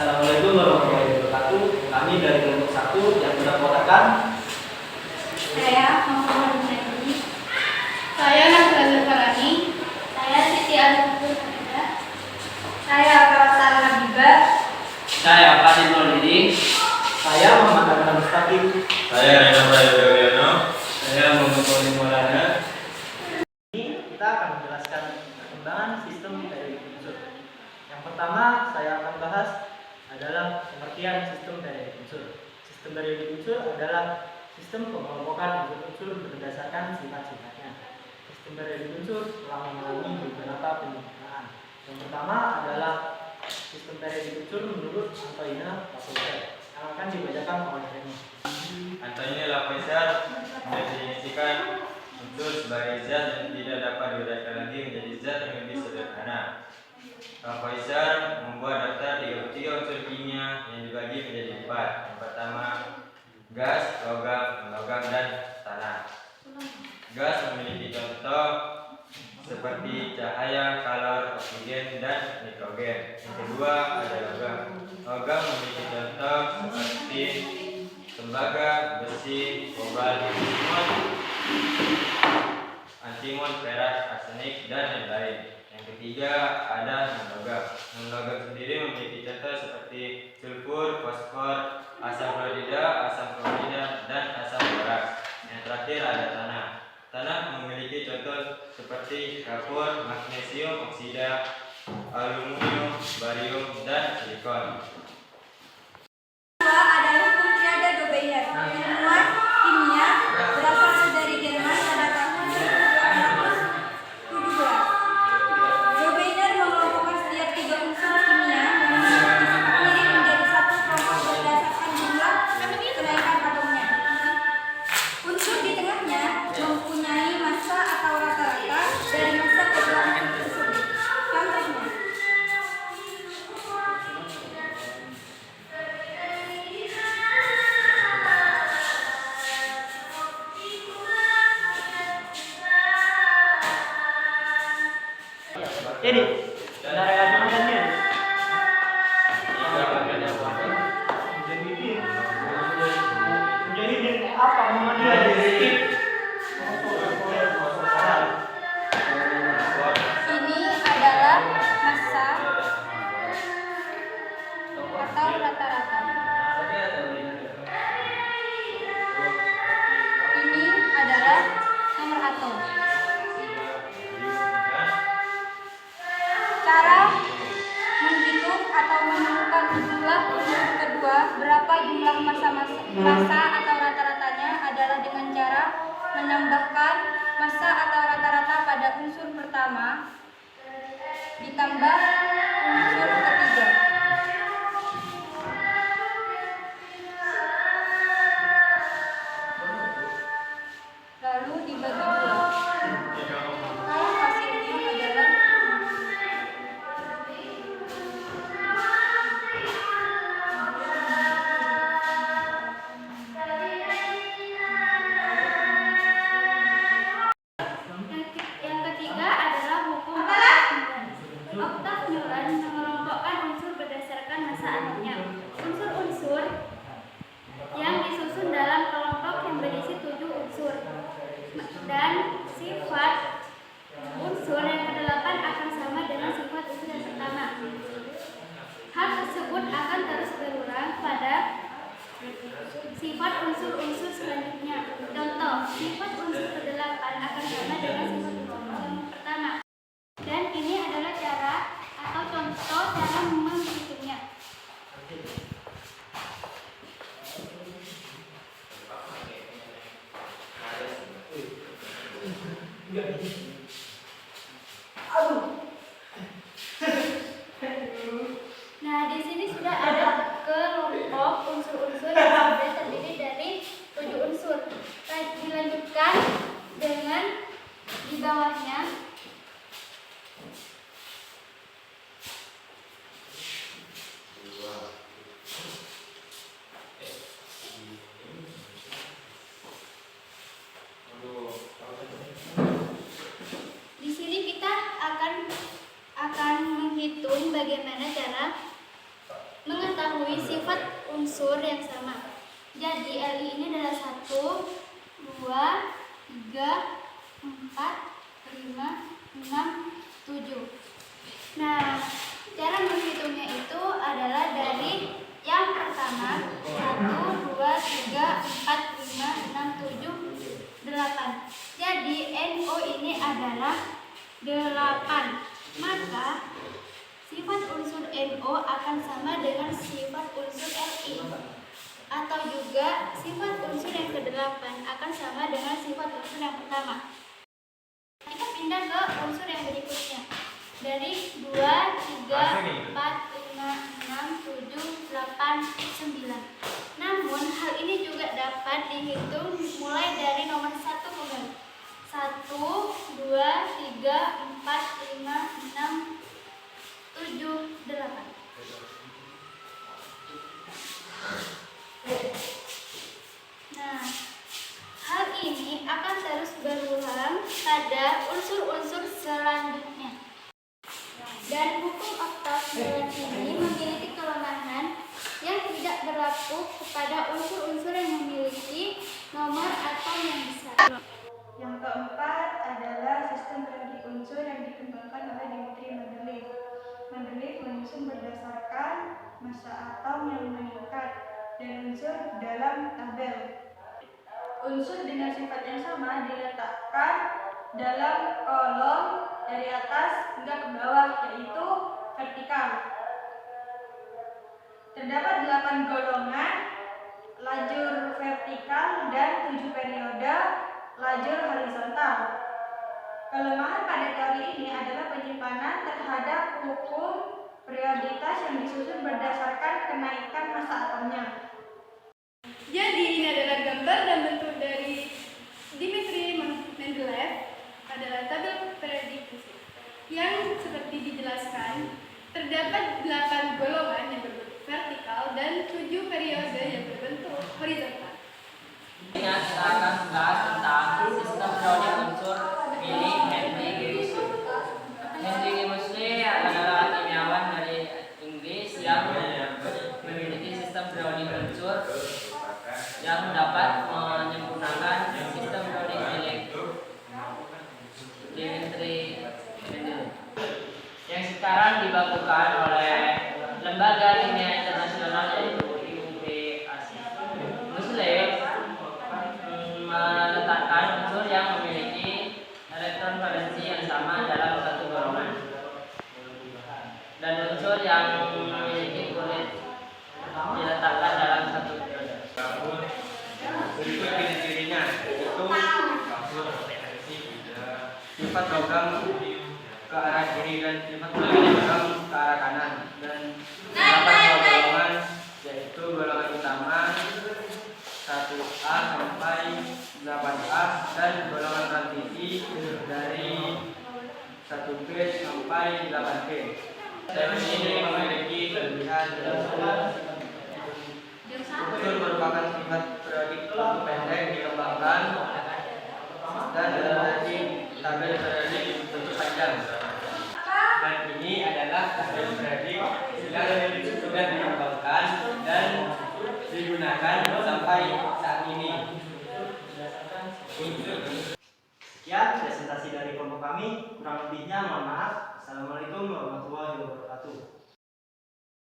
Assalamualaikum warahmatullahi wabarakatuh. Kami dari kelompok 1 yang mendapatkan. Saya Muhammad Nabi. Saya Nazla Farani. Saya Siti Al-Qur'an. Saya Farasal Habibah. Saya Fatin Nurdin. Saya Muhammad Abdul Mustaqim. Saya Rena Prayono. Saya Muhammad Tony Maulana. Ini kita akan menjelaskan perkembangan sistem periode unsur. Yang pertama saya akan bahas adalah pengertian sistem periode unsur. Sistem periode unsur adalah sistem pengelompokan unsur-unsur berdasarkan sifat-sifatnya. Sistem periode unsur telah mengalami beberapa penyempurnaan. Yang pertama adalah sistem periode unsur menurut Antoine Lavoisier yang akan dibacakan oleh Reno. Antoine Lavoisier mendefinisikan unsur sebagai zat yang tidak dapat diuraikan lagi menjadi zat yang lebih sederhana. Lavoisier membuat daftar tiga unsur kimia yang dibagi menjadi 4. Yang pertama, gas, logam, dan tanah. Gas memiliki contoh seperti cahaya, kalor, oksigen, dan nitrogen. Yang kedua ada logam. Logam memiliki contoh seperti tembaga, besi, kobalt, antimon, perak, arsenik, dan lain-lain. Yang ketiga ada non-logam. Non-logam sendiri memiliki contoh seperti sulfur, fosfor, asam klorida, dan asam borak. Yang terakhir ada tanah. Tanah memiliki contoh seperti kapur, magnesium oksida, aluminium, barium, dan silikon. Kedua adalah hukum triade Dobeyer. Ilmuwan kimia berasal dari Jerman pada tahun 1817. Dobeyer mengelompokkan setiap 3 unsur kimia yang memiliki sifat mirip menjadi satu kelompok berdasarkan jumlah kenaikan atomnya. Unsur di tengahnya mempunyai massa atau rata-rata dari massa kedua unsur tersebut. Contohnya, Jadi, dari ajudannya. Jadi apa namanya? ini adalah massa atau rata-rata. Ini adalah nomor atom. Cara menghitung atau menemukan jumlah unsur kedua, berapa jumlah massa atau rata-ratanya adalah dengan cara menambahkan massa atau rata-rata pada unsur pertama ditambah unsur ketiga. Lalu dibagi dua. Kalau hasilnya adalah yang ketiga adalah hukum oktav Newland mengelompokkan unsur berdasarkan massa atomnya. Unsur-unsur yang disusun dalam kelompok yang berisi 7 unsur dan sifat unsur yang ke-8 akan sama dengan sifat unsur yang pertama. Hal tersebut akan terus berulang pada sifat unsur-unsur selanjutnya. Contoh, sifat unsur ke-8 akan sama dengan sifat unsur yang pertama. Dan ini adalah cara atau contoh cara menghitungnya. Nah, di sini sudah ada kelompok unsur-unsur yang sudah terdiri dari 7 unsur. Dilanjutkan dengan mengetahui sifat unsur yang sama. Jadi Li ini adalah 1, 2, 3, 4, 5, 6, 7. Nah, cara menghitungnya itu adalah dari yang pertama 1, 2, 3, 4, 5, 6, 7, 8. Jadi NO ini adalah 8. Maka sifat unsur NO akan sama dengan sifat unsur Li. Atau juga sifat unsur yang ke-8 akan sama dengan sifat unsur yang pertama. Kita pindah ke unsur yang berikutnya. Dari 2, 3, 4, 5, 6, 7, 8, 9. Namun hal ini juga dapat dihitung mulai dari nomor 1 kembali. 1, 2, 3, 4, 5, 6, 7, 8. Nah, hal ini akan terus berulang pada unsur-unsur selanjutnya. Dan hukum oktav Newland ini memiliki kelemahan yang tidak berlaku kepada unsur-unsur yang memiliki nomor atom yang besar. Yang keempat adalah sistem periodik unsur yang dikembangkan oleh Dimitri Mendeleev. Mendeleev menyusun berdasarkan massa atom yang meningkat dan unsur dalam tabel. Unsur dengan sifat yang sama diletakkan dalam kolom dari atas hingga ke bawah, yaitu vertikal. Terdapat 8 golongan lajur vertikal dan 7 periode lajur horizontal. Kelemahan pada teori ini adalah penyimpanan terhadap hukum perioditas yang disusun berdasarkan kenaikan massa atomnya. Jadi ini adalah gambar dan bentuk dari Dimitri Mendeleev adalah tabel periodik unsur. Yang seperti dijelaskan, terdapat 8 golongan yang berbentuk vertikal dan 7 periode yang berbentuk horizontal. Kita akan membahas tentang sistem periodik unsur milik Henry Gibbs. Henry Gibbs adalah ilmuwan dari Inggris yang memiliki sistem periodik unsur yang dapat menyempurnakan sistem periodik milik Dimitri Mendeleev yang sekarang dibakukan oleh Lembaga Kimia Internasional yaitu IUPAC. Mendeleev meletakkan unsur yang memiliki elektron valensi yang sama dalam satu golongan dan unsur yang memiliki kulit diletakkan dalam satu periode. Berikut ciri-cirinya yaitu sifat logam ke arah kiri dan sifat logam ke arah kanan, dan beberapa golongan yaitu golongan utama 1A sampai 8A dan golongan transisi dari 1B sampai 8B. Teori ini memiliki kelebihan dan unsur merupakan sifat periodik waktu pendek dikembangkan dan dari tabel periodik bentuk panjang. Dan ini adalah tabel periodik yang sudah dikembangkan dan digunakan sampai saat ini. Sekian presentasi dari kelompok kami, kurang lebihnya